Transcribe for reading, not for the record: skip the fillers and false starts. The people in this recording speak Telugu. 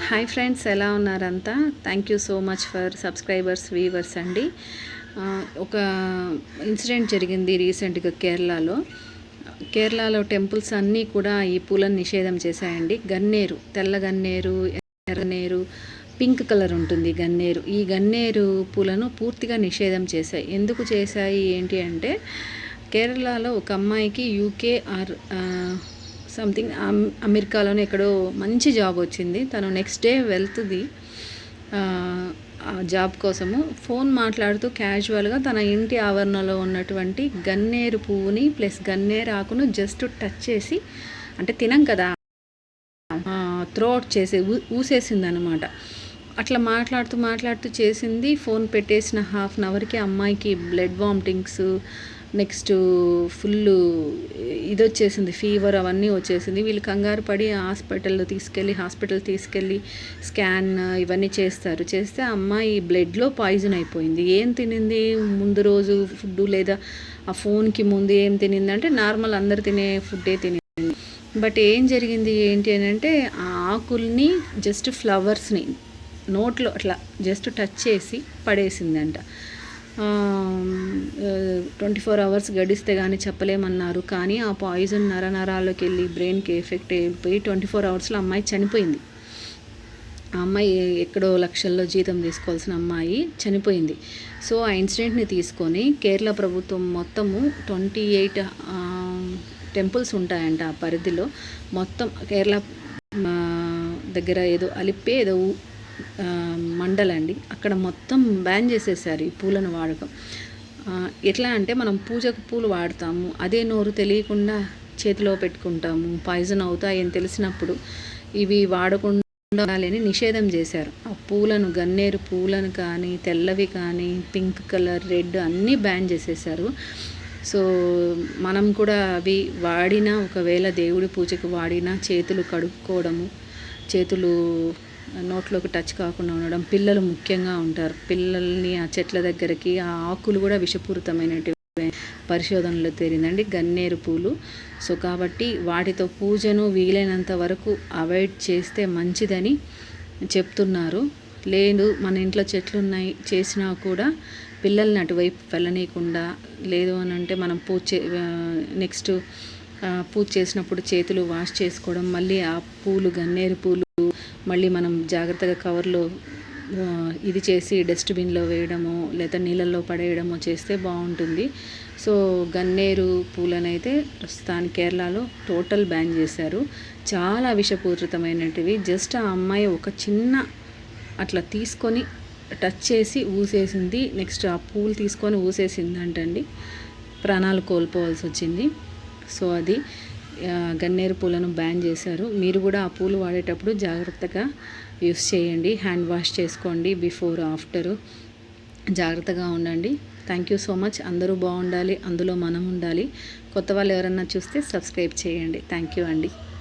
హాయ్ ఫ్రెండ్స్, ఎలా ఉన్నారంతా? Thank you so much for subscribers, viewers అండి. ఒక ఇన్సిడెంట్ జరిగింది రీసెంట్గా కేరళలో టెంపుల్స్ అన్నీ కూడా ఈ పూలను నిషేధం చేశాయండి. గన్నేరు, తెల్ల గన్నేరు, ఎర్రగన్నేరు, పింక్ కలర్ ఉంటుంది గన్నేరు. ఈ గన్నేరు పూలను పూర్తిగా నిషేధం చేశాయి. ఎందుకు చేశాయి ఏంటి అంటే, కేరళలో ఒక అమ్మాయికి యూకే ఆర్ సంథింగ్ అమెరికాలోనే ఎక్కడో మంచి జాబ్ వచ్చింది. తను నెక్స్ట్ డే వెళ్తుంది జాబ్ కోసము. ఫోన్ మాట్లాడుతూ క్యాజువల్గా తన ఇంటి ఆవరణలో ఉన్నటువంటి గన్నేరు పువ్వుని ప్లస్ గన్నేరు ఆకును జస్ట్ టచ్ చేసి, అంటే తినం కదా, త్రో అవుట్ చేసి ఊసేసింది అనమాట. అట్లా మాట్లాడుతూ చేసింది. ఫోన్ పెట్టేసిన హాఫ్ అన్ అవర్కి అమ్మాయికి బ్లడ్ వామిటింగ్స్, నెక్స్ట్ ఫుల్ ఇది వచ్చేసింది, ఫీవర్ అవన్నీ వచ్చేసింది. వీళ్ళు కంగారు పడి హాస్పిటల్ తీసుకెళ్ళి స్కాన్ ఇవన్నీ చేస్తే అమ్మాయి బ్లడ్లో పాయిజన్ అయిపోయింది. ఏం తినింది ముందు రోజు ఫుడ్, లేదా ఆ ఫోన్కి ముందు ఏం తినింది అంటే నార్మల్ అందరు తినే ఫుడ్డే తినింది. బట్ ఏం జరిగింది ఏంటి అని అంటే, ఆ ఆకుల్ని జస్ట్ ఫ్లవర్స్ని నోట్లో అట్లా జస్ట్ టచ్ చేసి పడేసిందంట. 24 hours గడిస్తే కానీ చెప్పలేమన్నారు. కానీ ఆ పాయిజన్ నరాల్లోకి వెళ్ళి బ్రెయిన్కి ఎఫెక్ట్ అయిపోయి 24 hours అమ్మాయి చనిపోయింది. ఆ అమ్మాయి ఎక్కడో లక్షల్లో జీతం తీసుకోవాల్సిన అమ్మాయి చనిపోయింది. సో ఆ ఇన్సిడెంట్ని తీసుకొని కేరళ ప్రభుత్వం మొత్తము 28 టెంపుల్స్ ఉంటాయంట ఆ పరిధిలో. మొత్తం కేరళ దగ్గర ఏదో అలిప్పే ఏదో మండలండి, అక్కడ మొత్తం బ్యాన్ చేసేసారు ఈ పూలను వాడకం. ఎట్లా అంటే, మనం పూజకు పూలు వాడతాము, అదే నోరు తెలియకుండా చేతిలో పెట్టుకుంటాము, పాయిజన్ అవుతాయని తెలిసినప్పుడు ఇవి వాడకుండా ఉండాలని నిషేధం చేశారు. ఆ పూలను, గన్నేరు పూలను కానీ, తెల్లవి కానీ, పింక్ కలర్, రెడ్ అన్నీ బ్యాన్ చేసేసారు. సో మనం కూడా అవి వాడినా, ఒకవేళ దేవుడి పూజకు వాడినా చేతులు కడుక్కోవడము, చేతులు నోట్లోకి టచ్ కాకుండా ఉండడం. పిల్లలు ముఖ్యంగా ఉంటారు, పిల్లల్ని ఆ చెట్ల దగ్గరికి, ఆ ఆకులు కూడా విషపూరితమైనటువంటి పరిశోధనలో తేలిందండి గన్నేరు పూలు. సో కాబట్టి వాటితో పూజను వీలైనంత వరకు అవాయిడ్ చేస్తే మంచిదని చెప్తున్నారు. లేదు మన ఇంట్లో చెట్లు ఉన్నాయి చేసినా కూడా పిల్లల్ని అటువైపు వెళ్ళనీయకుండా, లేదు అని అంటే మనం నెక్స్ట్ పూజ చేసినప్పుడు చేతులు వాష్ చేసుకోవడం, మళ్ళీ ఆ పూలు, గన్నేరు పూలు మళ్ళీ మనం జాగ్రత్తగా కవర్లో ఇది చేసి డస్ట్బిన్లో వేయడమో లేదా నీళ్ళల్లో పడేయడమో చేస్తే బాగుంటుంది. సో గన్నేరు పూలనైతే ప్రస్తుతానికి కేరళలో టోటల్ బ్యాన్ చేశారు. చాలా విషపూరితమైనటివి. జస్ట్ ఆ అమ్మాయి ఒక చిన్న అట్లా తీసుకొని టచ్ చేసి ఊసేసింది. నెక్స్ట్ ఆ పూలు తీసుకొని ఊసేసిందంటండి, ప్రాణాలు కోల్పోవాల్సి వచ్చింది. సో అది గన్నేరు పూలను బ్యాన్ చేశారు. మీరు కూడా ఆ పూలు వాడేటప్పుడు జాగ్రత్తగా యూస్ చేయండి. హ్యాండ్ వాష్ చేసుకోండి, బిఫోర్ ఆఫ్టర్ జాగ్రత్తగా ఉండండి. Thank you so much. అందరూ బాగుండాలి, అందులో మనం ఉండాలి. కొత్త వాళ్ళు ఎవరన్నా చూస్తే సబ్స్క్రైబ్ చేయండి. థ్యాంక్ యూ అండి.